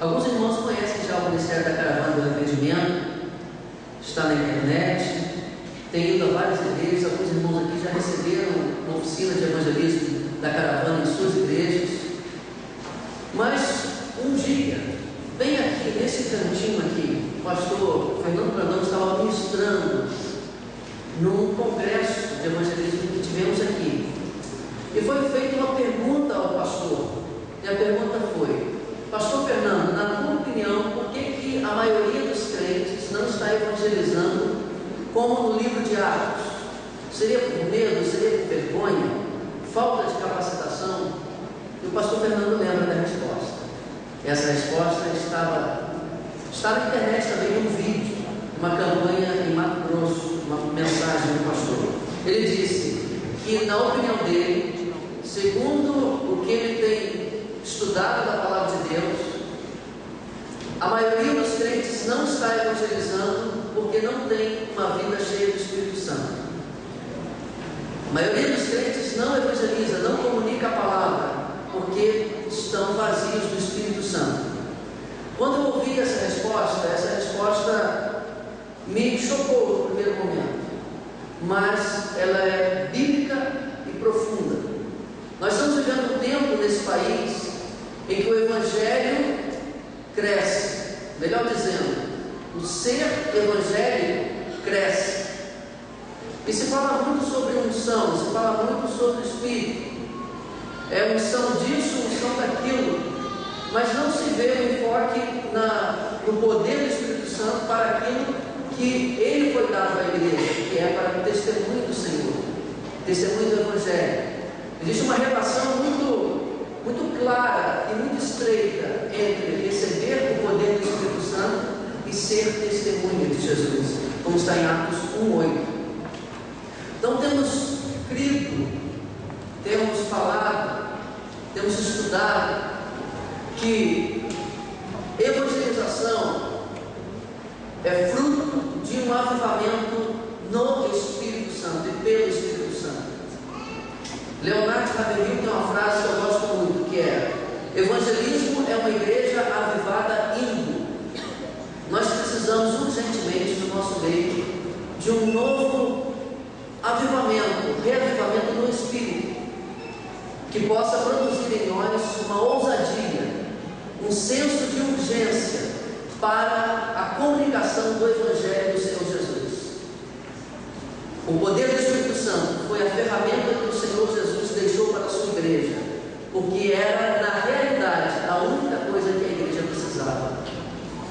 Alguns irmãos conhecem já o Ministério da Caravana do Arrependimento, está na internet, tem ido a várias igrejas. Alguns irmãos aqui já receberam uma oficina de evangelismo da caravana em suas igrejas. Mas um dia, bem aqui, nesse cantinho aqui, o pastor Fernando Brandão estava ministrando num congresso de evangelismo que tivemos aqui. E foi feita uma pergunta ao pastor. E a pergunta foi: Pastor Fernando, na tua opinião, por que a maioria dos crentes não está evangelizando como no livro de Atos? Seria por medo? Seria por vergonha? Falta de capacitação? E o pastor Fernando lembra da resposta. Essa resposta está na internet também, um vídeo, uma campanha em Mato Grosso, uma mensagem do pastor. Ele disse que, na opinião dele, segundo o que ele tem estudado da palavra de Deus, a maioria dos crentes não está evangelizando porque não tem uma vida cheia do Espírito Santo. A maioria dos crentes não evangeliza, não comunica a palavra, porque estão vazios do Espírito Santo. Quando eu ouvi essa resposta me chocou no primeiro momento, mas ela é bíblica e profunda. Nós estamos vivendo um tempo nesse país em que o Evangelho cresce, melhor dizendo, o ser evangélico cresce. E se fala muito sobre unção, se fala muito sobre o Espírito. É unção disso, unção daquilo, mas não se vê o enfoque no poder do Espírito Santo para aquilo que ele foi dado à igreja, que é para o testemunho do Senhor, testemunho do Evangelho. Existe uma relação muito clara e muito estreita entre receber o poder do Espírito Santo e ser testemunha de Jesus, como está em Atos 1:8. Então temos crido, temos falado, temos estudado que evangelização é fruto de um avivamento no Espírito Santo e pelo Espírito Santo. Leonardo Ravenhill tem uma frase que eu gosto muito, que é: evangelismo é uma igreja avivada indo. Nós precisamos urgentemente no nosso meio de um novo avivamento, reavivamento no Espírito, que possa produzir em nós uma ousadia, um senso de urgência para a comunicação do Evangelho do Senhor Jesus. O poder do Espírito Santo foi a ferramenta que o Senhor Jesus deixou para a sua igreja, porque era, na realidade, a única coisa que a igreja precisava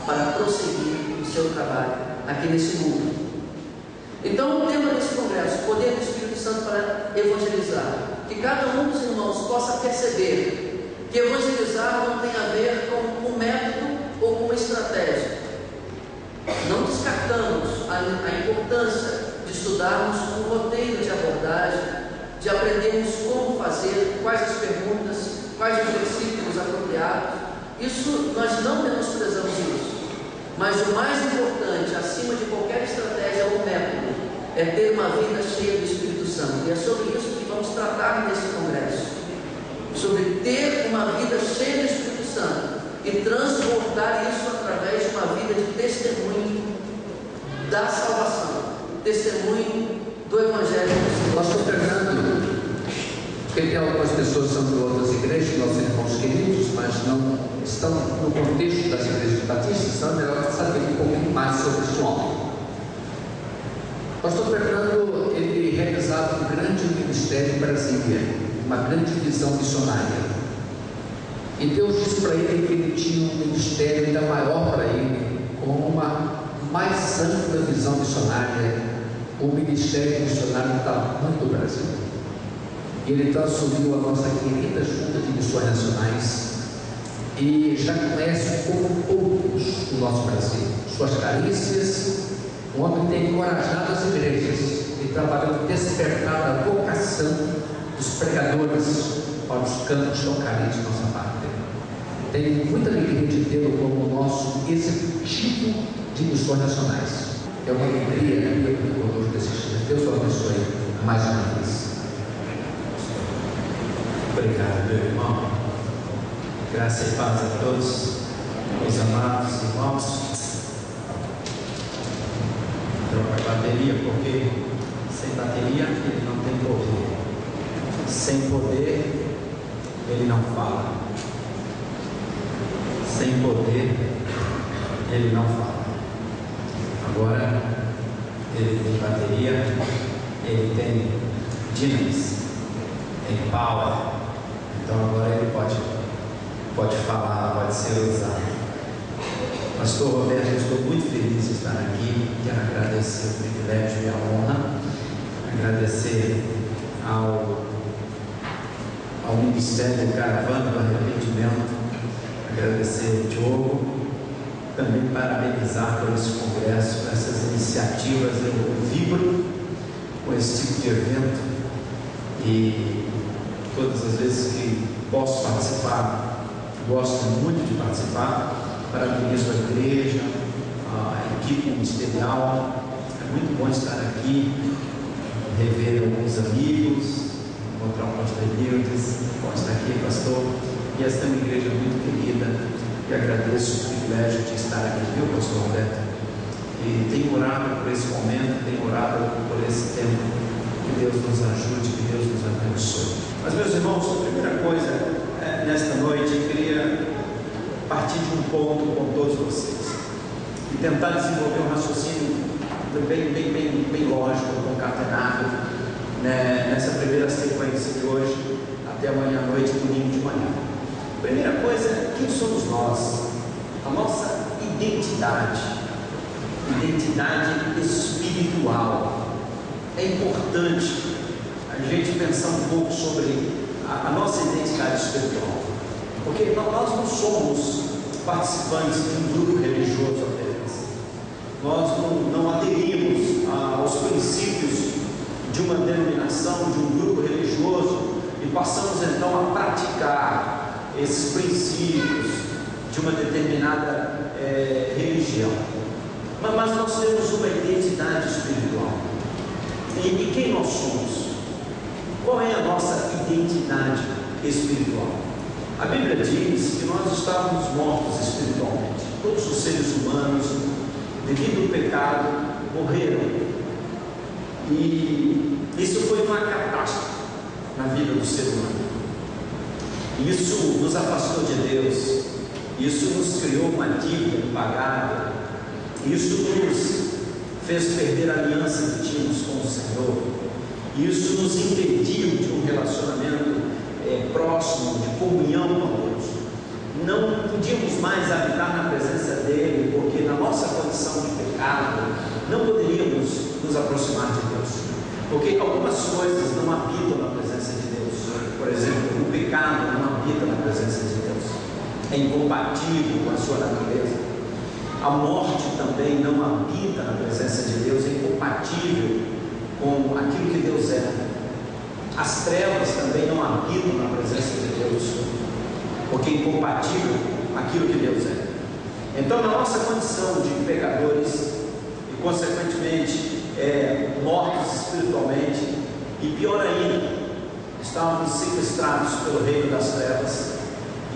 para prosseguir o seu trabalho aqui nesse mundo. Então, o tema desse congresso, o poder do Espírito Santo para evangelizar, que cada um dos irmãos possa perceber que evangelizar não tem a ver com um método ou com uma estratégia. Não descartamos a importância de estudarmos um roteiro de abordagem, de aprendermos como fazer, quais as perguntas, quais os versículos apropriados. Isso, nós não menosprezamos isso. Mas o mais importante, acima de qualquer estratégia ou método, é ter uma vida cheia do Espírito Santo. E é sobre isso que vamos tratar nesse congresso. Sobre ter uma vida cheia do Espírito Santo e transportar isso através de uma vida de testemunho da salvação, testemunho do Evangelho. Pastor Fernando, porque tem algumas pessoas que são de outras igrejas, nossos irmãos queridos, mas não estão no contexto das igrejas batistas, então é melhor saber um pouquinho mais sobre este homem. Pastor Fernando, ele realizava um grande ministério em Brasília, uma grande visão missionária. E Deus disse para ele que ele tinha um ministério ainda maior para ele, com uma mais ampla visão missionária, o ministério missionário do tamanho do Brasil. E ele então assumiu a nossa querida Junta de Missões Nacionais e já conhece como poucos o nosso Brasil, suas carícias. O homem tem encorajado as igrejas e trabalhando no despertar da vocação dos pregadores para os campos tão carentes de nossa pátria. Tenho muita alegria de tê-lo como nosso executivo de missões nacionais. É uma alegria ter conosco desses dias. Deus o abençoe mais uma vez. Obrigado, meu irmão. Graça e paz a todos. Meus amados irmãos, troca a bateria, porque sem bateria ele não tem poder, sem poder ele não fala, sem poder ele não fala. Agora ele tem bateria, ele tem dynamis, tem power, então agora ele pode falar, pode ser usado. Pastor Roberto, eu estou muito feliz de estar aqui. Quero agradecer o privilégio e a honra, agradecer ao Ministério Caravana do Arrependimento, agradecer o Diogo, também parabenizar por esse congresso, por essas iniciativas. Eu vibro com esse tipo de evento e todas as vezes que posso participar, gosto muito de participar. Parabenizo a igreja, a equipe ministerial. É muito bom estar aqui, rever alguns amigos, encontrar o pastor Nildes. Bom estar aqui, pastor. E esta é uma igreja muito querida e agradeço o privilégio de estar aqui, viu, pastor Roberto? E tenho orado por esse momento, tenho orado por esse tempo. Que Deus nos ajude, que Deus nos abençoe. Mas, meus irmãos, a primeira coisa, nesta noite, eu queria partir de um ponto com todos vocês e tentar desenvolver um raciocínio bem lógico, concatenado, né, nessa primeira sequência de hoje até amanhã à noite, domingo de manhã. Primeira coisa, quem somos nós? A nossa identidade espiritual. É importante a gente pensar um pouco sobre a nossa identidade espiritual. Porque nós não somos participantes de um grupo religioso apenas. Nós não aderimos aos princípios de uma denominação, de um grupo religioso e passamos então a praticar esses princípios de uma determinada religião. Mas nós temos uma identidade espiritual. E quem nós somos? Qual é a nossa identidade espiritual? A Bíblia diz que nós estávamos mortos espiritualmente. Todos os seres humanos, devido ao pecado, morreram. E isso foi uma catástrofe na vida do ser humano. Isso nos afastou de Deus. Isso nos criou uma dívida impagável. Isso nos fez perder a aliança que tínhamos com o Senhor. Isso nos impediu de um relacionamento próximo, de comunhão com Deus. Não podíamos mais habitar na presença dele, porque na nossa condição de pecado não poderíamos nos aproximar de Deus, porque algumas coisas não habitam na presença de Deus. Por exemplo, o pecado não habita na presença de Deus, é incompatível com a sua natureza. A morte também não habita na presença de Deus, é incompatível com aquilo que Deus é. As trevas também não habitam na presença de Deus, porque é incompatível com aquilo que Deus é. Então, na nossa condição de pecadores e, consequentemente, mortos espiritualmente, e pior ainda, estávamos sequestrados pelo reino das trevas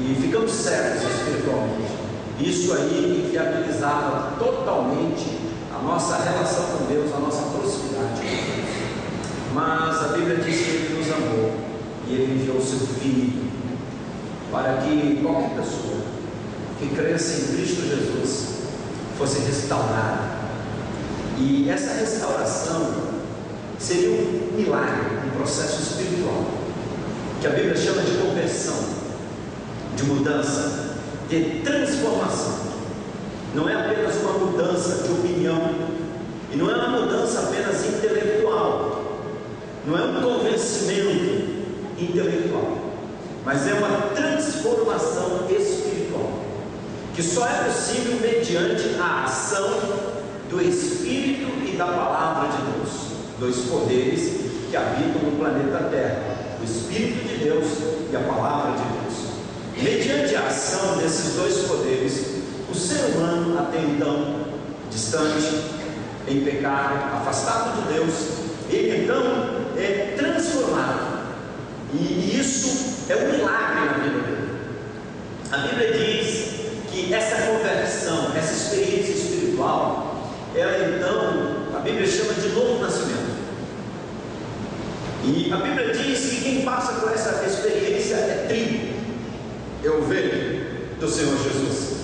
e ficamos cegos espiritualmente. Isso aí inviabilizava totalmente a nossa relação com Deus, a nossa proximidade com Deus. Mas a Bíblia diz que Ele nos amou e Ele enviou o seu Filho para que qualquer pessoa que cresça em Cristo Jesus fosse restaurada. E essa restauração seria um milagre, um processo espiritual, que a Bíblia chama de conversão, de mudança, de transformação. Não é apenas uma mudança de opinião, e não é uma mudança apenas intelectual, não é um convencimento intelectual, mas é uma transformação espiritual, que só é possível mediante a ação do Espírito e da Palavra de Deus, dois poderes que habitam no planeta Terra, o Espírito de Deus e a Palavra de Deus. Mediante a ação desses dois poderes, o ser humano, até então distante, em pecado, afastado de Deus, ele então é transformado, e isso é um milagre na vida dele. A Bíblia diz que essa Bíblia chama de novo nascimento. E a Bíblia diz que quem passa por essa experiência é trigo, é ovelha do Senhor Jesus.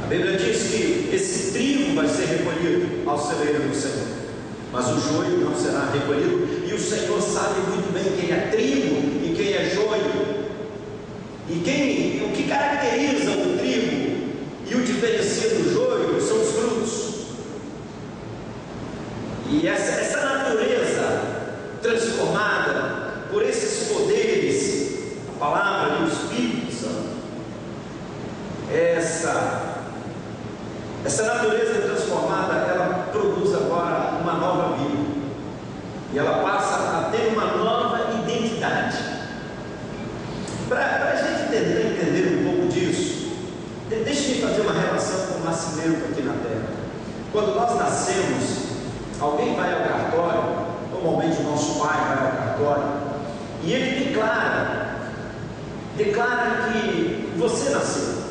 A Bíblia diz que esse trigo vai ser recolhido ao celeiro do Senhor, mas o joio não será recolhido. E o Senhor sabe muito bem quem é trigo e quem é joio. E o que caracteriza o trigo e o diferencia do joio são os frutos. E essa natureza transformada por esses poderes, a palavra e o Espírito Santo, essa natureza transformada, ela produz agora uma nova vida, e ela passa a ter uma nova identidade. Para a gente tentar entender um pouco disso, deixe-me fazer uma relação com o nascimento aqui na Terra. Quando nós nascemos, alguém vai ao cartório, normalmente o nosso pai vai ao cartório, e ele declara que você nasceu.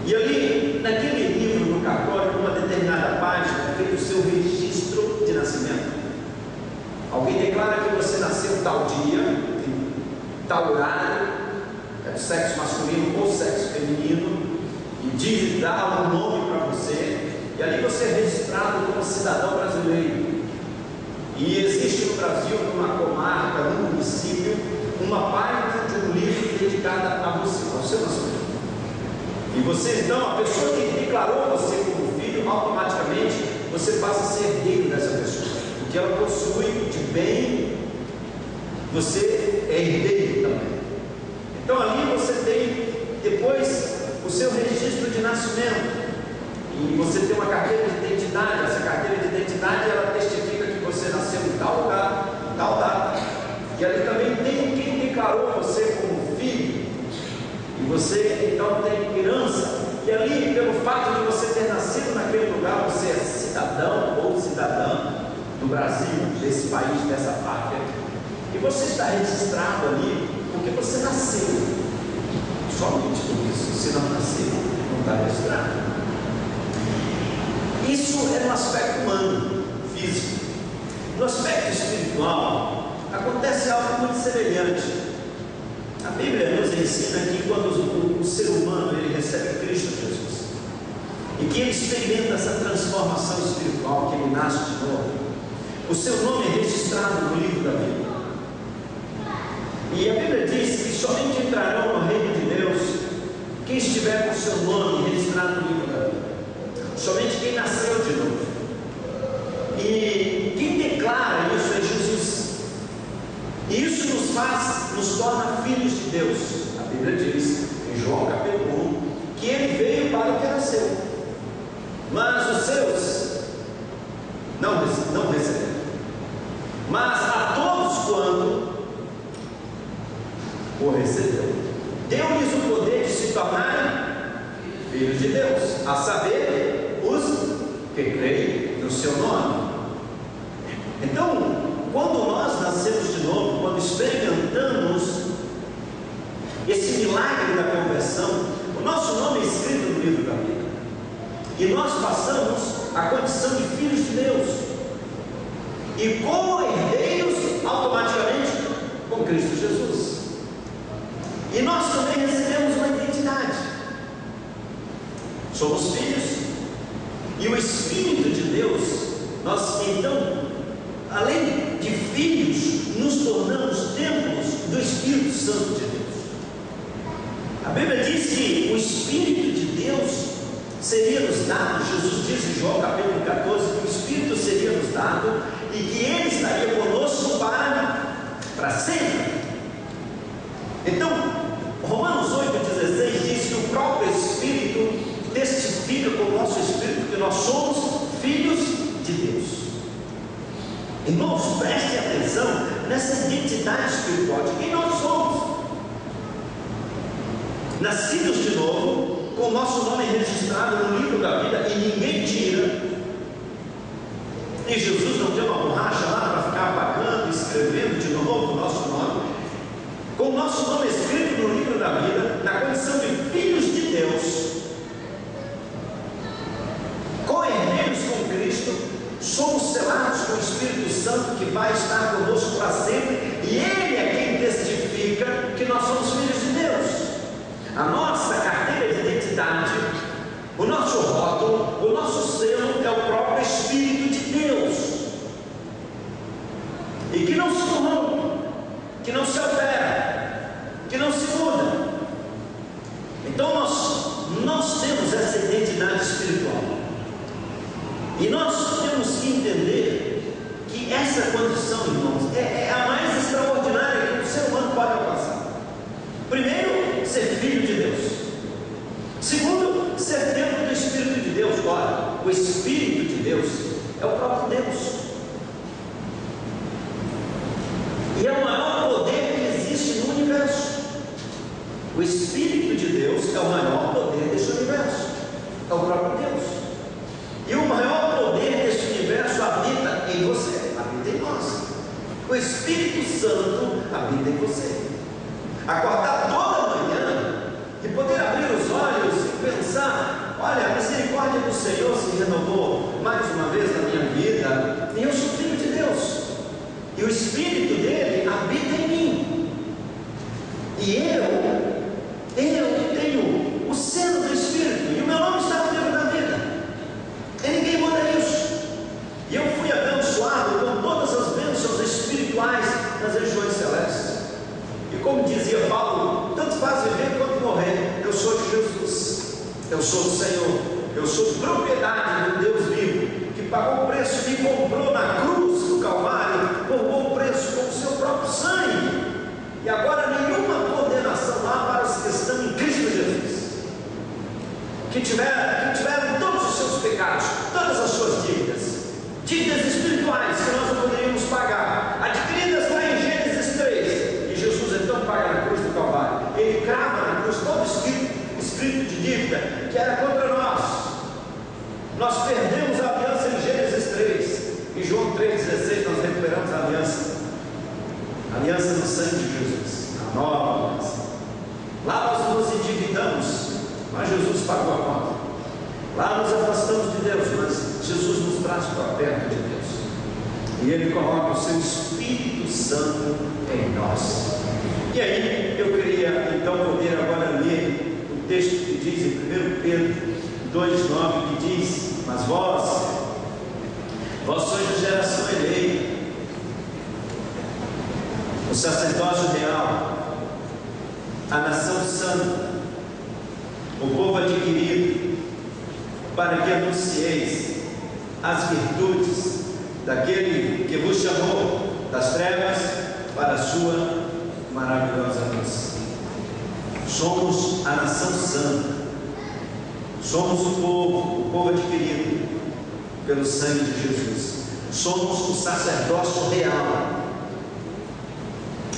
E ali, naquele livro do cartório, numa determinada página, é feito o seu registro de nascimento. Alguém declara que você nasceu tal dia, em tal horário, é do sexo masculino ou sexo feminino, e dá um nome para você, e ali você é registrado como cidadão brasileiro. E existe no Brasil, numa comarca, num município, uma página de um livro dedicada a você, ao seu nascimento. E você, então, a pessoa que declarou você como filho, automaticamente você passa a ser herdeiro dessa pessoa. O que ela possui de bem, você é herdeiro também. Então ali você tem depois o seu registro de nascimento. E você tem uma carteira de identidade. Essa carteira de identidade, ela testifica que você nasceu em tal lugar, em tal data. E ali também tem quem declarou você como filho. E você então tem herança. E ali, pelo fato de você ter nascido naquele lugar, você é cidadão ou cidadã do Brasil, desse país, dessa pátria. E você está registrado ali porque você nasceu. Somente por isso. Se não nasceu, não está registrado. Isso é no aspecto humano, físico. No aspecto espiritual, acontece algo muito semelhante. A Bíblia nos ensina que quando o ser humano ele recebe Cristo Jesus, e que ele experimenta essa transformação espiritual, que ele nasce de novo, o seu nome é registrado no livro da vida. E a Bíblia diz que somente entrarão no reino de Deus quem estiver com o seu nome registrado no livro da vida. Somente quem nasceu de novo. E quem declara isso é Jesus. E isso nos torna filhos de Deus. A Bíblia diz, em João capítulo 1, que ele veio para o que era seu, mas os seus não receberam. Mas a todos quanto o recebeu, deu-lhes o poder de se tornarem filhos de Deus, a saber, os que creem no seu nome. Então, quando nós nascemos de novo, quando experimentamos esse milagre da conversão, o nosso nome é escrito no livro da vida, e nós passamos a condição de filhos de Deus, e co-herdeiros automaticamente com Cristo Jesus. E nós também recebemos uma identidade. Somos filhos, e o Espírito de Deus, nós então, além de filhos, nos tornamos templos do Espírito Santo de Deus. A Bíblia diz que o Espírito de Deus seria nos dado. Jesus diz em João capítulo 14 que o Espírito seria nos dado e que Ele estaria conosco para sempre. Então, Romanos 8,16 diz que o próprio Espírito testifica com o nosso Espírito que nós somos filhos de Deus. Irmãos, prestem atenção nessa identidade espiritual de quem nós somos. Nascidos de novo, com o nosso nome registrado no livro da vida, e ninguém tira. E Jesus não tem uma borracha lá para ficar apagando, escrevendo de novo o nosso nome. Com o nosso nome escrito no livro da vida, na condição de filhos de Deus, co-herdeiros com Cristo, Santo que vai estar conosco para sempre, e Ele é quem testifica que nós somos filhos de Deus. A nossa carteira de identidade, o nosso rótulo, o nosso selo é o próprio Espírito de Deus, e que não se corrompe, que não se altera, que não se muda. Então nós temos essa identidade espiritual, e nós temos que entender que essa condição, irmãos, é a mais extraordinária que o ser humano pode alcançar. Primeiro, ser filho de Deus. Segundo, ser templo do Espírito de Deus. Ora, o Espírito de Deus é o próprio Deus, e é o maior poder que existe no universo. O Espírito de Deus é o maior poder deste universo, é o próprio Deus. E o maior poder deste universo habita em você, habita em nós. O Espírito Santo habita em você. Acordar toda manhã e poder abrir os olhos e pensar: olha, a misericórdia do Senhor se renovou mais uma vez na minha vida, e eu sou filho de Deus, e o Espírito dele habita em mim, e eu tenho o selo do Espírito, e o meu nome está no livro da vida, e ninguém muda isso. E eu fui abençoado com todas as bênçãos espirituais nas regiões celestes. E como dizia Paulo, tanto faz viver quanto morrer, eu sou de Jesus, eu sou do Senhor, eu sou propriedade do Deus vivo, que pagou o preço, me comprou na cruz do Calvário, pagou o preço com o seu próprio sangue, e agora nenhuma condenação há para os que estão em Cristo Jesus, que tiveram todos os seus pecados, todas as suas dívidas espirituais que nós não poderíamos pagar, adquiridas lá em Gênesis 3, e Jesus então paga na cruz do Calvário. Ele crava na cruz todo escrito de dívida que era contra nós. Nós perdemos a aliança em Gênesis 3, em João 3,16 nós recuperamos a aliança no sangue de Jesus, a nova aliança. Lá nós nos endividamos, mas Jesus pagou a conta. Lá nos afastamos de Deus, mas Jesus nos traz para perto de Deus, e Ele coloca o seu Espírito Santo em nós. E aí eu queria então poder agora ler o texto que diz em 1 Pedro 2,9, que diz: mas vós sois de geração eleita, o sacerdócio real, a nação santa, o povo adquirido, para que anuncieis as virtudes daquele que vos chamou das trevas para a sua maravilhosa luz. Somos a nação santa, somos o povo adquirido pelo sangue de Jesus, somos o sacerdócio real,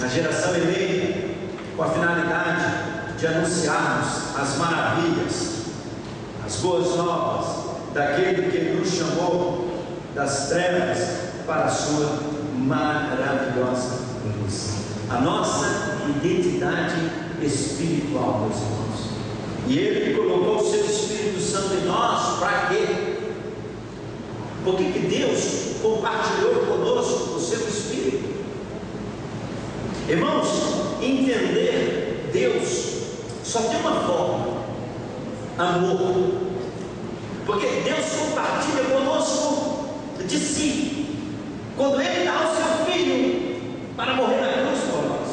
a geração eleita, com a finalidade de anunciarmos as maravilhas, as boas novas daquele que nos chamou das trevas para a sua maravilhosa luz. A nossa identidade espiritual, meus irmãos. E Ele colocou o seu Espírito Santo em nós, para quê? Porque que Deus compartilhou conosco o seu Espírito. Irmãos, entender Deus só tem uma forma: amor. Porque Deus compartilha conosco de si, quando Ele dá o seu Filho para morrer na cruz por nós.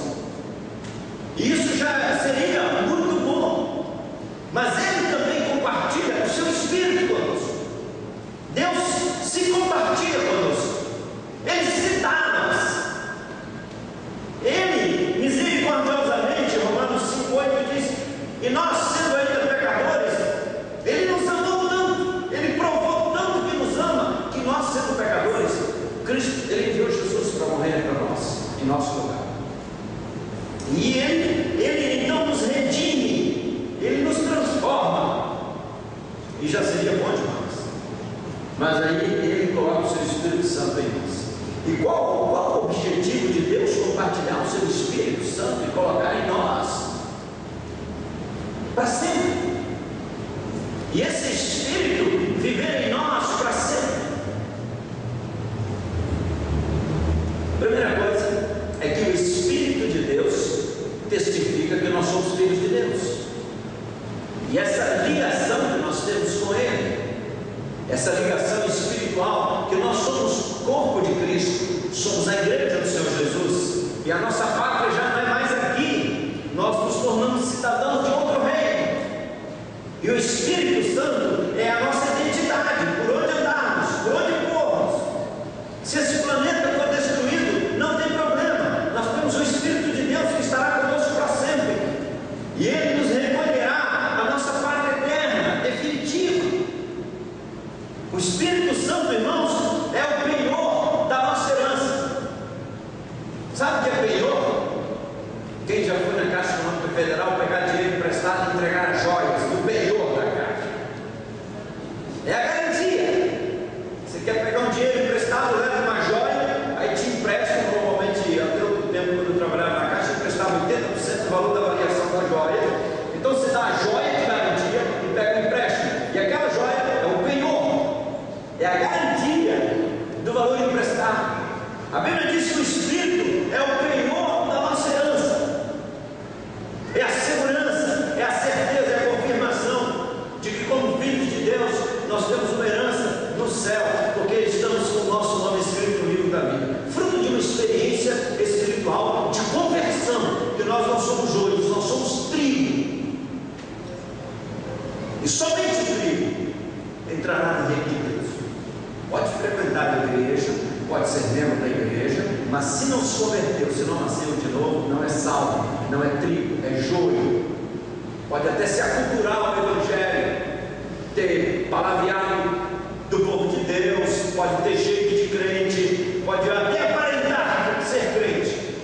E isso já seria muito bom, mas Ele também compartilha o seu Espírito conosco. Deus se compartilha conosco, Ele se dá a nós. Ele, misericordiosamente, Romanos 5,8 diz: e nós, sendo ainda pecadores, Ele nos amou tanto, Ele provou tanto que nos ama, que nós, sendo pecadores, Cristo, Ele enviou Jesus para morrer para nós, em nosso lugar. E Ele então nos redime, Ele nos transforma, e já seria bom demais. Mas aí Ele coloca o seu Espírito Santo em nós. E qual o objetivo de Deus compartilhar o seu Espírito Santo e colocar em nós? Para sempre. E esse Espírito viver em nós para sempre. Primeira coisa é que o Espírito de Deus testifica que nós somos filhos de Deus. E essa ligação que nós temos com Ele, essa ligação espiritual, que nós somos corpo de Cristo, somos a igreja do Senhor Jesus, e a nossa pátria já não é mais aqui, nós nos tornamos cidadãos de outro reino, e o Espírito Santo é a nossa identidade, por onde andarmos, por onde formos. Se esse planeta for destruído, não tem problema, nós temos o Espírito de Deus que estará conosco para sempre, e Ele nos recolherá a nossa pátria eterna, definitiva. O Espírito Santo, irmãos, é o penhor da nossa herança. Sabe o que é penhor? Quem já foi na Caixa Econômica Federal pegar dinheiro emprestado e entregar as joias do penhor da Caixa? É a garantia. Você quer pegar um dinheiro emprestado, leva uma joia, aí te emprestam, normalmente, até o tempo quando eu trabalhava na Caixa, emprestava 80% do valor da variação da joia. Então você dá a joia de garantia e pega o empréstimo. E aquela joia é o penhor, é a garantia do valor emprestado. A Bíblia diz que o Espírito é o penhor da nossa herança, é a segurança, é a certeza, é a confirmação de que, como filhos de Deus, nós temos uma herança no céu, porque estamos com o nosso nome escrito no livro da vida, fruto de uma experiência espiritual de conversão, que nós não somos joios, nós somos trigo, e somente o trigo entrará no reino de Deus. Pode frequentar a igreja, pode ser membro da igreja, mas se não se converteu, se não nasceu de novo, não é salvo, não é trigo, é joio. Pode até se aculturar ao evangelho, ter palavreado do povo de Deus, pode ter jeito de crente, pode até aparentar ser crente,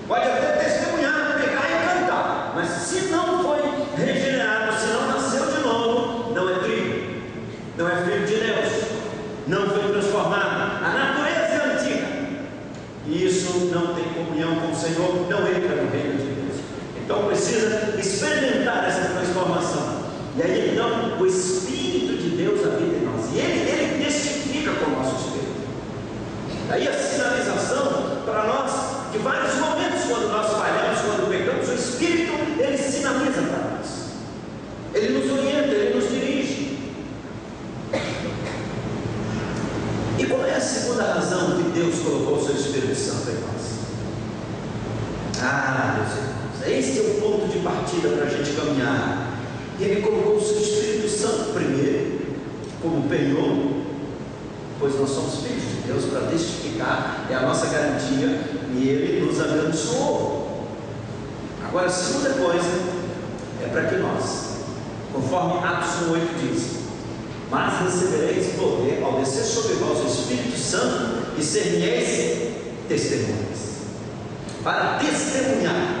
pode até testemunhar, pegar e cantar, mas se não foi regenerado, se não nasceu de novo, não é trigo, não é filho de Deus, não foi transformado, a natureza é antiga, e isso não tem comunhão com o Senhor, não entra no reino de Deus. Então precisa experimentar essa transformação, e aí então o Espírito de Deus habita em nós, e Ele testifica com o nosso Espírito. Aí a sinalização para nós, de vários momentos, quando nós falhamos, quando pecamos, o Espírito, Ele sinaliza para nós, Ele nos orienta, Ele nos dirige. E qual é a segunda razão que Deus colocou o seu Espírito Santo em nós? Meus irmãos, esse é o ponto de partida para a gente caminhar. Ele colocou o seu Espírito Santo primeiro, como penhor, pois nós somos filhos de Deus, para testificar, é a nossa garantia, e Ele nos abençoou. Agora, a segunda coisa é para que nós, conforme Atos 1:8 diz, mas recebereis poder ao descer sobre vós o Espírito Santo e ser-me-eis testemunhas. Para testemunhar,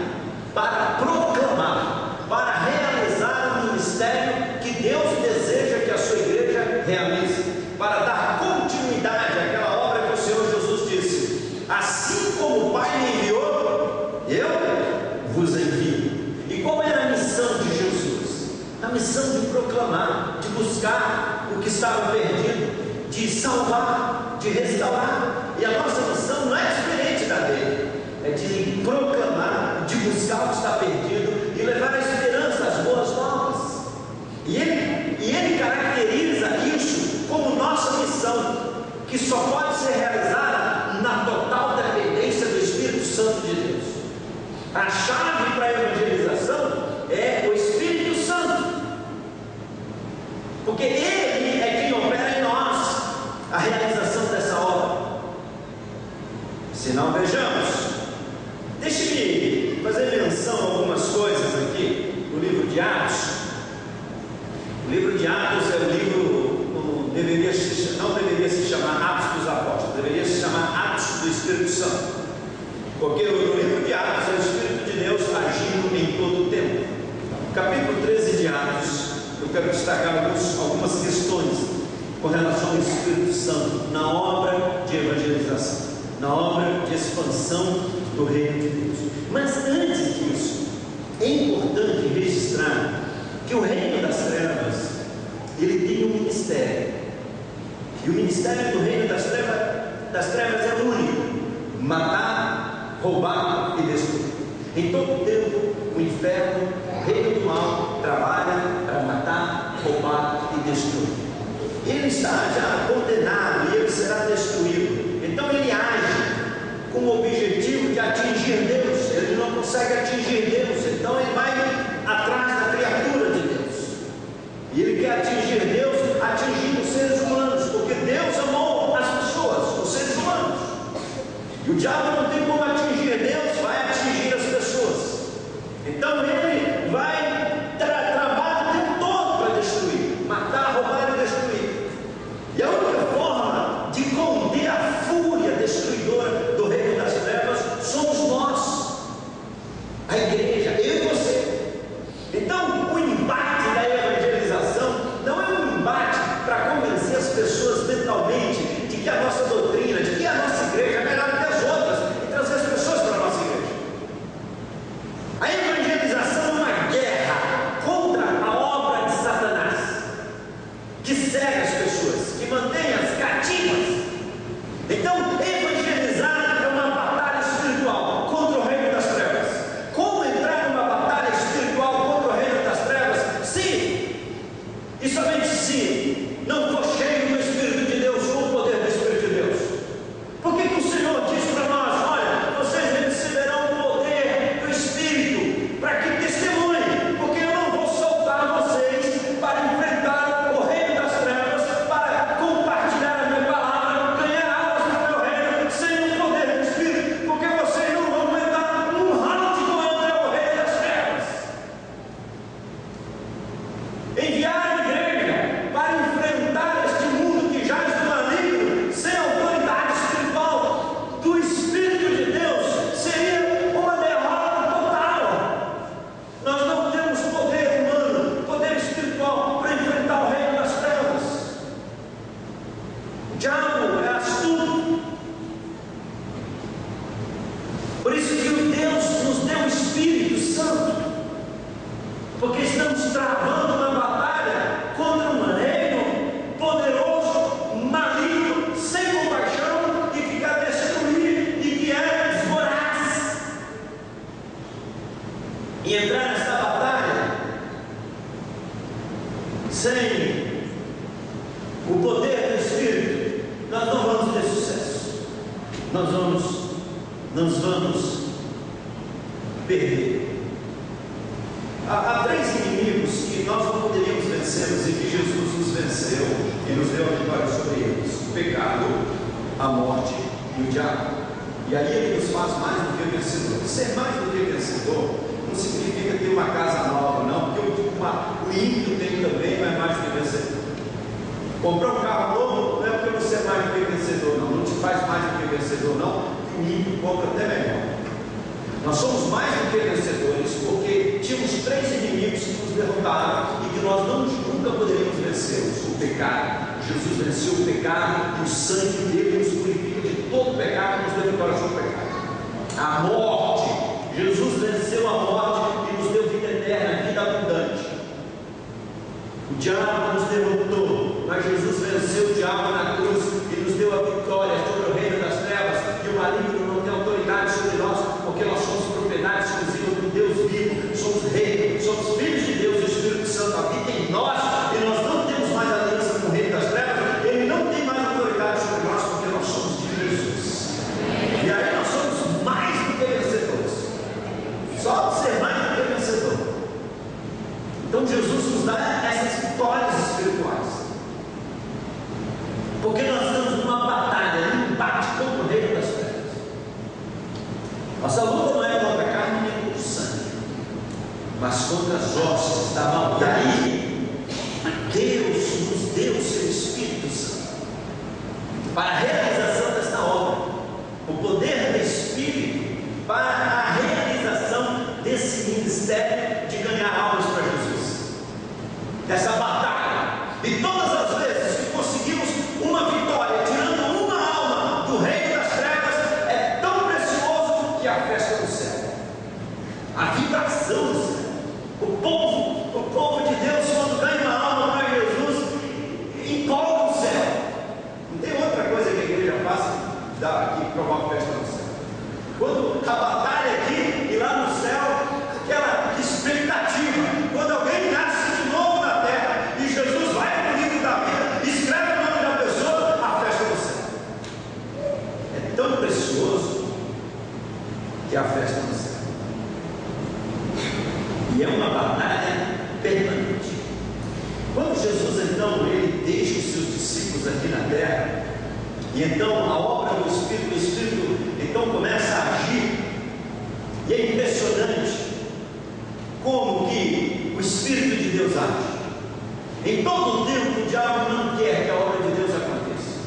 para proclamar, para realizar o ministério que Deus deseja que a sua igreja realize, para dar continuidade àquela obra que o Senhor Jesus disse: assim como o Pai me enviou, eu vos envio. E qual era a missão de Jesus? A missão de proclamar, de buscar o que estava perdido, de salvar, de restaurar. E a nossa missão não é diferente da dele, é de proclamar, de buscar o que está perdido e levar a esperança, as boas novas. E ele caracteriza isso como nossa missão, que só pode ser realizada na total dependência do Espírito Santo de Deus. A chave para a evangelização é o Espírito Santo, porque Ele é quem opera em nós a realização dessa obra. Se não, vejamos, deixe-me fazer menção a algumas coisas aqui no livro de Atos. O livro de Atos é o livro, não deveria se chamar Atos dos Apóstolos, deveria se chamar Atos do Espírito Santo, porque no livro de Atos é o Espírito de Deus agindo em todo o tempo. Capítulo 13 de Atos, eu quero destacar algumas questões com relação ao Espírito Santo na obra de evangelização, na obra de expansão do reino de Deus. Mas antes disso, é importante registrar que o reino das trevas, ele tem um ministério, e o ministério do reino das trevas é único, matar, roubar e destruir. Em todo tempo, o inferno, o reino do mal, trabalha para matar, roubar e destruir. Ele está já condenado e ele será destruído. Então ele age com o objetivo de atingir Deus. Ele não consegue atingir Deus, então ele vai atrás da criatura de Deus. E ele quer atingir Deus atingindo os seres humanos, porque Deus amou as pessoas, os seres humanos. E o diabo não tem como atingir Deus, vai atingir as pessoas. Então ele vai trabalhar o tempo todo para destruir, matar, roubar e destruir. E a única forma de conter a fúria destruidora do reino das trevas somos nós, a igreja, eu e você. Então o embate da evangelização não é um embate para convencer as pessoas mentalmente de que a nossa doutrina, de que a nossa igreja é melhor que as outras e trazer as pessoas para a nossa igreja. A evangelização é uma guerra contra a obra de Satanás, que cega as pessoas, que mantém as cativas. Então, evangelizar é uma batalha espiritual contra o reino das trevas. Como entrar numa batalha espiritual contra o reino das trevas? Se, e somente se, não for cheio do Espírito de Deus, com o poder do Espírito de Deus. Por que o Senhor diz para nós: olha, vocês receberão o poder do Espírito para que testemunhem? Porque eu não vou soltar vocês para enfrentar o reino das trevas, para compartilhar a minha palavra, ganhar almas para o meu reino, sem o poder do Espírito, porque vocês não vão aguentar um round contra o reino das trevas. Enviar a igreja para enfrentar este mundo que jaz no maligno, sem autoridade espiritual do Espírito de Deus, seria uma derrota total. Nós não temos poder humano, poder espiritual para enfrentar o reino das trevas. O diabo é astuto. Por isso que o Deus nos deu o Espírito Santo, porque estamos travando uma batalha contra um reino poderoso, maligno, sem compaixão e que quer destruir e que é voraz. E entrar nessa batalha sem o poder do Espírito, nós não vamos ter sucesso. Nós vamos perder. Há três inimigos que nós não poderíamos vencê-los e que Jesus nos venceu e nos deu a vitória sobre eles: o pecado, a morte e o diabo. E aí ele nos faz mais do que vencedor. Ser mais do que vencedor não significa ter uma casa nova, não, porque o ímpio tem também, mas mais do que vencedor. Comprar um carro novo não é porque você é mais do que vencedor, não te faz mais do que vencedor, não, que o ímpio compra até melhor. Nós somos mais do que vencedores, porque tínhamos três inimigos que nos derrotaram e que nós nunca poderíamos vencê-los. O pecado. Jesus venceu o pecado e o sangue dele nos purifica de todo pecado e nos deu vitória sobre o pecado. A morte. Jesus venceu a morte e nos deu vida eterna, vida abundante. O diabo nos derrotou, mas Jesus venceu o diabo na cruz e nos deu a vitória sobre o reino das trevas, e o maligno não tem autoridade sobre nós, porque nós somos propriedade exclusiva do Deus vivo, somos reis, somos filhos de Deus, e o Espírito Santo habita em nós, e nós não temos mais aliança com o reino das trevas, ele não tem mais autoridade sobre nós, porque nós somos de Jesus. E aí nós somos mais do que vencedores, só de ser mais do que vencedor. Então Jesus nos dá essas vitórias espirituais, porque nós estamos numa batalha, num embate contra o reino das trevas. Nossa luta não é contra a carne nem contra o sangue, mas contra as hostes da maldade. E aí, Deus nos deu o seu Espírito Santo para a realização desta obra, o poder do Espírito para a realização desse ministério de ganhar almas para Jesus. Dessa batalha, e todas as vezes que conseguimos uma vitória, tirando uma alma do reino das trevas, é tão precioso que a festa do céu, a vibração do céu, o povo de Deus, quando ganha uma alma para Jesus, empolga o céu. Não tem outra coisa que a igreja faça que promove a festa do céu. Quando a batalha aqui e lá no céu, aquela expectativa, quando alguém nasce de novo na terra e Jesus vai para o livro da vida, escreve o nome da pessoa, a festa do céu. É tão precioso que é a festa do céu. E é uma batalha permanente. Quando Jesus então ele deixa os seus discípulos aqui na terra, e então a obra do Espírito, o Espírito então começa a agir, e é impressionante como que o Espírito de Deus age. Em todo o tempo o diabo não quer que a obra de Deus aconteça,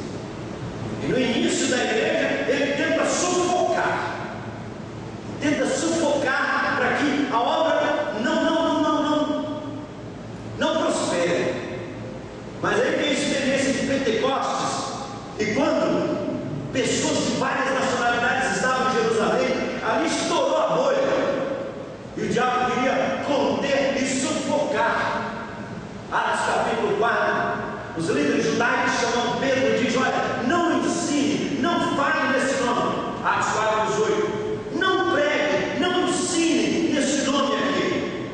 e no início da igreja ele tenta sufocar para que a obra não prospere. Mas aí tem a experiência de Pentecostes, e quando pessoas de várias nacionalidades estavam em Jerusalém, ali estourou a bolha, e o diabo queria conter e sufocar. Atos capítulo 4, os líderes judaicos chamam Pedro e diz: olha, não ensine, não fale nesse nome. Atos 4, 18, não pregue, não ensine nesse nome aqui.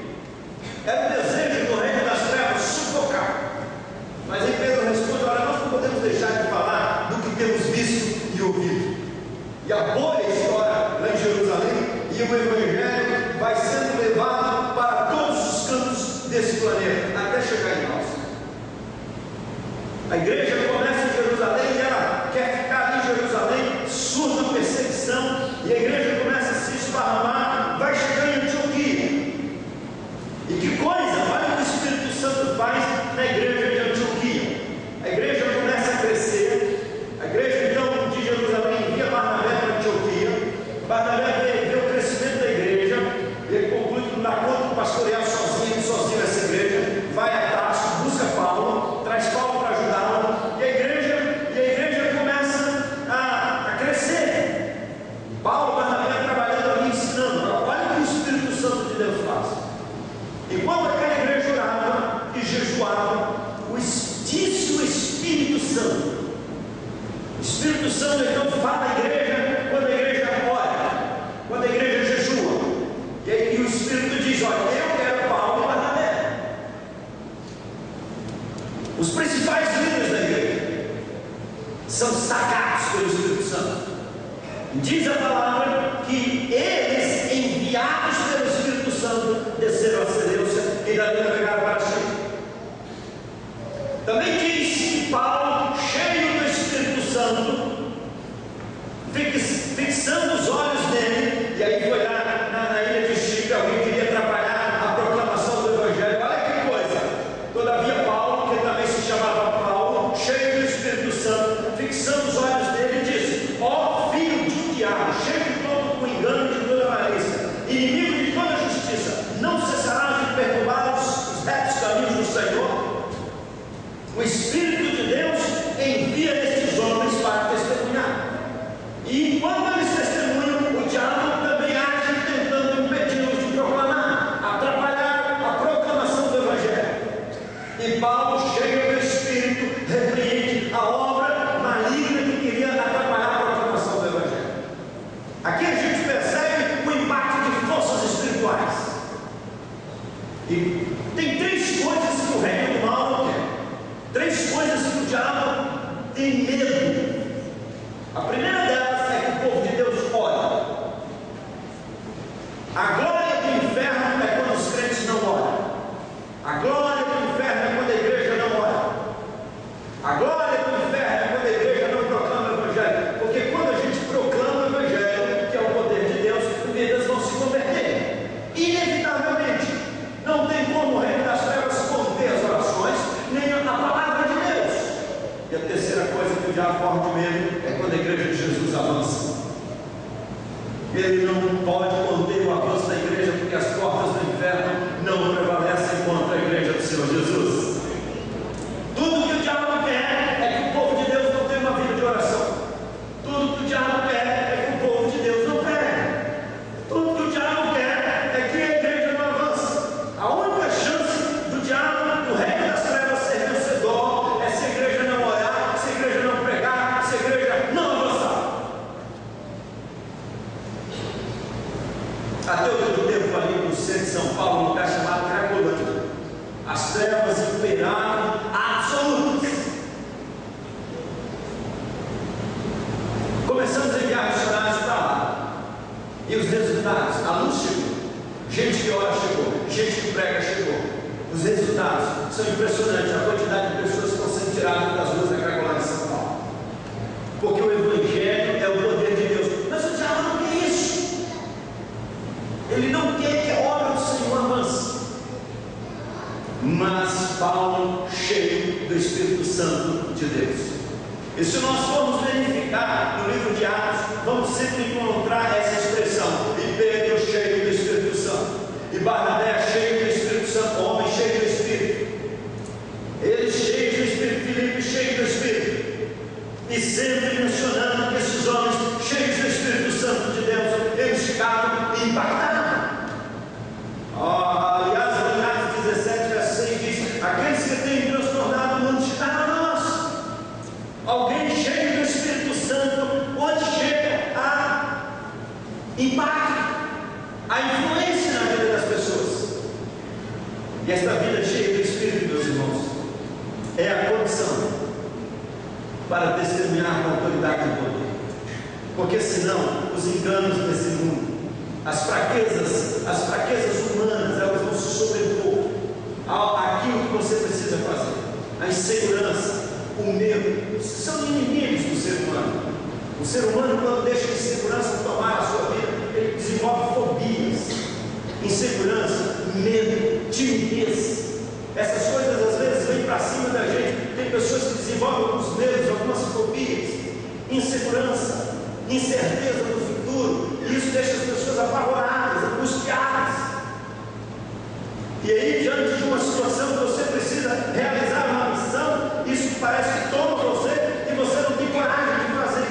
Era o desejo do reino das trevas sufocar. Mas aí Pedro responde: olha, nós não podemos deixar de falar do que temos visto e ouvido. E a bolha estoura lá em Jerusalém, e o Evangelho vai sendo levado para todos os cantos desse planeta, até chegar em nós. A igreja começa em Jerusalém e ela quer ficar ali em Jerusalém, surge a perseguição, e a igreja começa a se esparramar, vai chegar em Antioquia. E que coisa, olha o que o Espírito Santo faz na igreja de Antioquia. A igreja começa a crescer, a igreja então de Jerusalém envia Barnabé para Antioquia. Barnabé vê o crescimento da igreja, ele conclui que não dá conta de pastorear sozinho essa igreja, vai a Tarso, busca Paulo, traz Paulo para ajudá-lo, e a igreja começa a crescer. Paulo, Barnabé trabalhando ali, ensinando. Olha o que o Espírito Santo de Deus faz. Enquanto aquela igreja orava e jejuava, disse o Espírito Santo. O Espírito Santo então fala à igreja quando a igreja ora, quando a igreja jejua. E aí o Espírito diz: olha, eu quero Paulo e Barnabé. Os principais líderes da igreja são sacados pelo Espírito Santo. Diz a palavra que eles, enviados pelo Espírito Santo, desceram a Seleucia e dali navegaram para Chipre. Também diz que Paulo, cheio do Espírito Santo, fixando os olhos nele, e aí foi lá na ilha de Chipre, alguém queria atrapalhar a proclamação do Evangelho. Olha que coisa! Todavia Paulo, que também se chamava Paulo, cheio do Espírito Santo, fixando os olhos nele, disse: ó filho de diabo, cheio de todo o engano e de toda malícia, inimigo de toda justiça, não cessarás de perturbar os retos caminhos do Senhor? O Espírito de Deus envia estes homens para testemunhar. E enquanto eles testemunham, o diabo também age tentando impedi-los de proclamar, atrapalhar a proclamação do Evangelho. E Paulo, cheio do Espírito, repreende a obra maligna que queria atrapalhar a proclamação do Evangelho. Aqui a gente percebe o impacto de forças espirituais. E tem três coisas que o reino do mal não quer. Três coisas que o diabo tem medo. A primeira delas é que o povo de Deus ora. A glória do inferno é quando os crentes não oram. A glória do inferno é quando a igreja não ora. A glória do inferno é quando a igreja não proclama o Evangelho. Porque quando a gente proclama o Evangelho, que é o poder de Deus, vidas vão se converter. Inevitavelmente. Não tem como o reino das trevas conter as orações, nem a palavra de Deus. E a terceira coisa que o diabo morre de medo é quando a igreja de Jesus avança. Ele não pode conter o avanço da igreja, porque as portas do inferno não prevalecem contra a igreja do Senhor Jesus. Tudo que o diabo quer é que o povo de Deus não tenha uma vida de oração. Tudo que o diabo quer é que o povo de Deus não pregue. Tudo que o diabo quer é que a igreja não avance. A única chance do diabo, do reino das trevas, ser vencedor é se a igreja não orar, se a igreja não pregar, se a igreja não avançar. E os resultados? A luz chegou, gente que ora chegou, gente que prega chegou. Os resultados são impressionantes, a quantidade de pessoas que estão sendo tiradas das ruas da Cracolândia de São Paulo. Porque o Evangelho é o poder de Deus. Mas o diabo não quer isso. Ele não quer que a obra do Senhor avance. Mas Paulo, cheio do Espírito Santo de Deus. E se nós formos verificar no livro de Atos, vamos sempre encontrar essa expressão: e Pedro cheio do Espírito Santo, e Barnabé cheio do Espírito Santo, homem cheio do Espírito, eles cheios do Espírito, Filipe cheio do Espírito, e sempre mencionando que esses homens cheios do Espírito Santo de Deus, eles ficaram impactados. Aliás, em Atos 17, verso 6 diz: aqueles que têm transtornado o mundo chegaram a nós. Alguém cheio do Espírito Santo, onde chega a impacto, a influência na vida das pessoas. E esta vida cheia do Espírito, meus irmãos, é a condição para testemunhar com autoridade e poder. Porque senão, os enganos desse mundo, as fraquezas humanas, elas vão se sobrepor àquilo que você precisa fazer. A insegurança, o medo, são inimigos do ser humano. O ser humano, quando deixa a insegurança tomar a sua vida, ele desenvolve fobias, insegurança, medo, timidez. Essas coisas às vezes vêm para cima da gente. Tem pessoas que desenvolvem alguns medos, algumas fobias, insegurança, incerteza do futuro, e isso deixa as pessoas apavoradas, angustiadas. E aí, diante de uma situação que você precisa realizar uma missão, isso parece que toma você e você não tem coragem de fazer.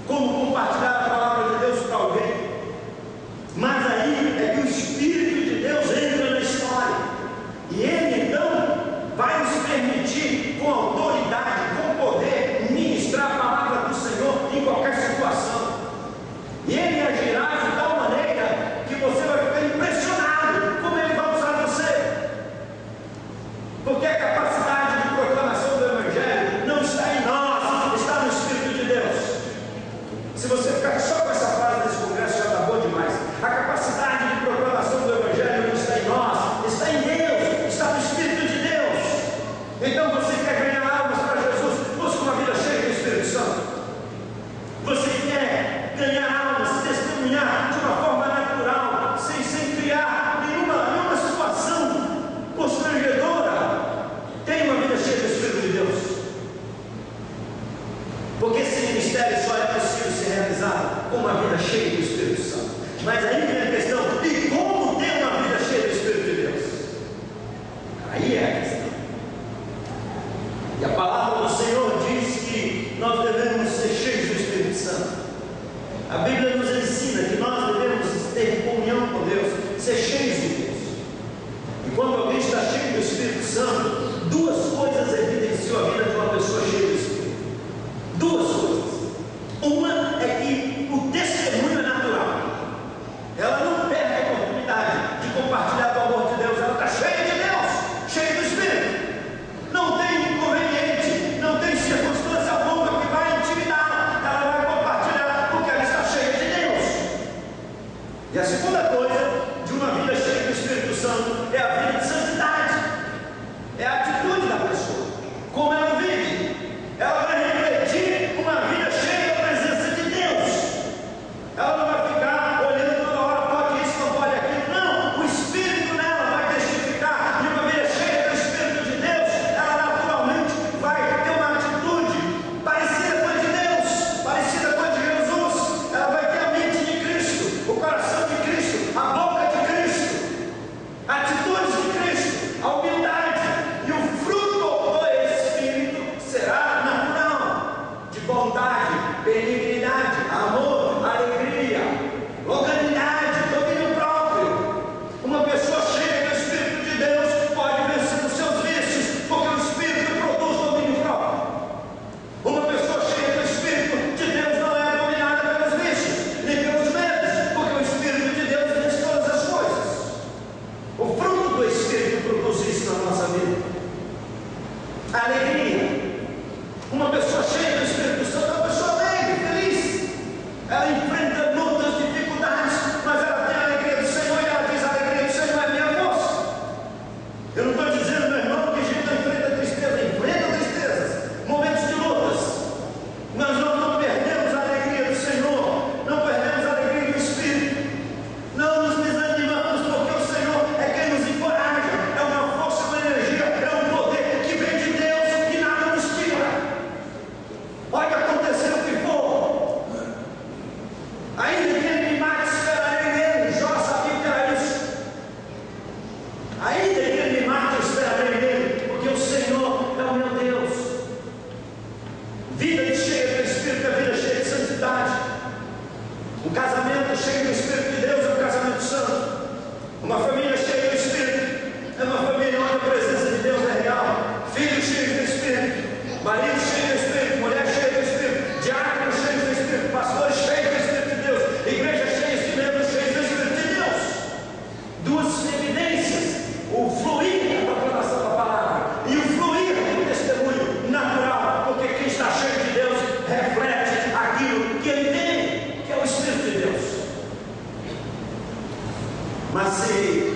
Como compartilhar a palavra de Deus para alguém? Mas aí é que o Espírito de Deus entra na história, e Ele então vai nos permitir, com autoridade, com poder, ministrar a palavra do Senhor em qualquer situação. E Ele agirá de tal maneira que você vai ficar impressionado como Ele vai usar você. Porque a capacidade de proclamação do Evangelho não está em nós, está no Espírito de Deus. Se você ficar só com essa frase desse congresso, já está bom demais. A capacidade de proclamação do Evangelho não está em nós, está em Deus, está no Espírito de Deus. Então você quer ganhar almas para Jesus, busca uma vida cheia do Espírito Santo. Você quer ganhar almas, testemunhar de uma forma natural, sem criar nenhuma situação constrangedora. Tenha uma vida cheia do Espírito de Deus. Porque esse ministério só é possível ser realizado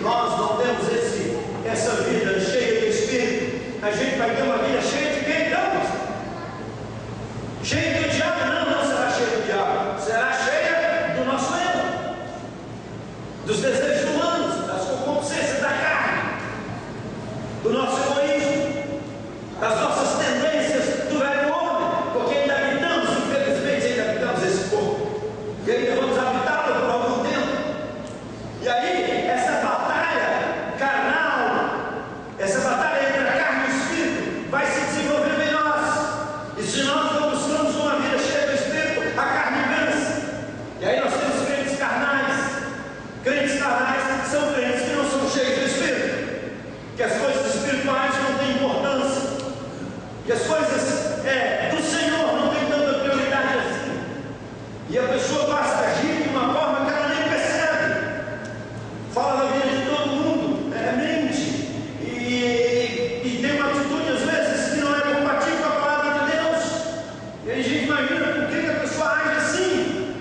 nós não temos essa vida cheia do Espírito, a gente vai ter uma vida cheia de quem? Não, cheia do diabo? Não será cheia do diabo, será cheia do nosso eu, dos desejos humanos, das concupiscências da carne, do nosso egoísmo, das nossas tendências do velho homem, porque ainda habitamos, infelizmente ainda habitamos esse corpo, e ainda vamos habitá-lo por algum tempo. E aí, essa batalha carnal, essa batalha entre a carne e o Espírito, vai se desenvolvendo em nós. E se nós não buscamos uma vida cheia do Espírito, a carne vence. E aí nós temos crentes carnais. Crentes carnais são crentes que não são cheios do Espírito, que as coisas espirituais não têm importância, que as coisas do Senhor não têm tanta prioridade assim. E a pessoa passa a agir de uma forma que ela nem percebe. Fala na vida de todo mundo, mente, e tem uma atitude às vezes que não é compatível com a palavra de Deus. E aí a gente imagina por que a pessoa age assim,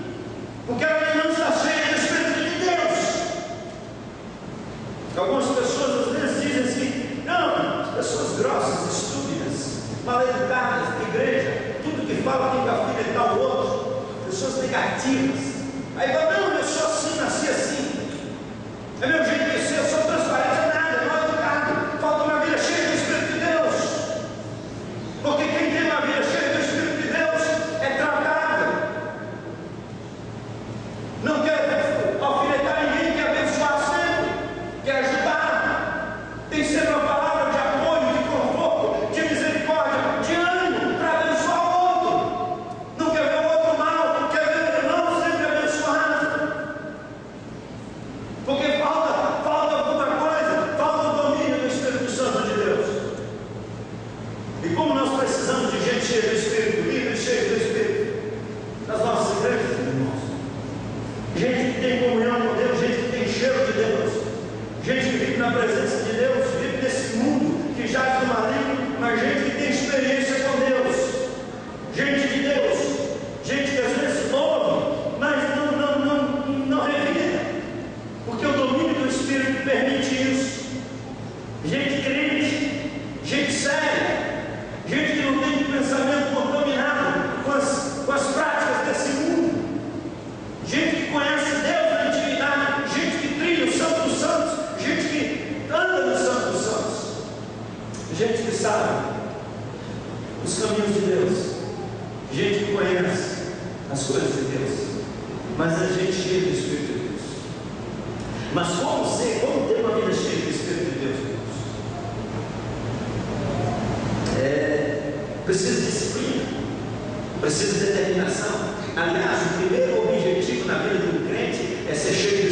porque ela não está cheia do Espírito de Deus. Algumas pessoas às vezes dizem assim: não, pessoas grossas, estúpidas, mal educadas na igreja, tudo que fala tem que alfinetar o outro, pessoas negativas. Aí fala: não, eu sou assim, nasci assim. É meu jeito de ser, eu sou transparente, nada, mal educado. Falta uma vida cheia do Espírito de Deus. Porque quem tem uma vida cheia do Espírito de Deus é tratável. Não quer alfinetar ninguém, quer abençoar sempre, quer ajudar. Tem sempre uma palavra de apoio, de conforto, de misericórdia, de ânimo para abençoar o outro. Não quer ver o outro mal, quer ver o irmão sempre abençoado. Porque falta alguma coisa, falta o domínio do Espírito Santo de Deus. E como nós precisamos de gente cheia do Espírito, livre e cheia do Espírito, nas nossas igrejas, irmãos. Gente que tem comunhão com Deus, gente que tem cheiro de Deus, gente que vive na presença de Deus, vive nesse mundo que jaz do maligno, mas gente que tem experiência com Deus, gente de Deus, gente que às vezes ouve, mas não revida, porque o domínio do Espírito permite isso. Gente crente, gente séria, gente que não tem pensamento contaminado com as práticas desse mundo, gente que conhece Deus na intimidade, gente que trilha o Santo dos Santos, gente que anda no Santo dos Santos, gente que sabe os caminhos de Deus, gente que conhece as coisas de Deus, mas é gente cheia do Espírito de Deus. Mas como ter uma vida cheia do Espírito de Deus, irmãos? Precisa de disciplina, precisa de determinação. Aliás, o primeiro objetivo na vida de um crente é ser cheio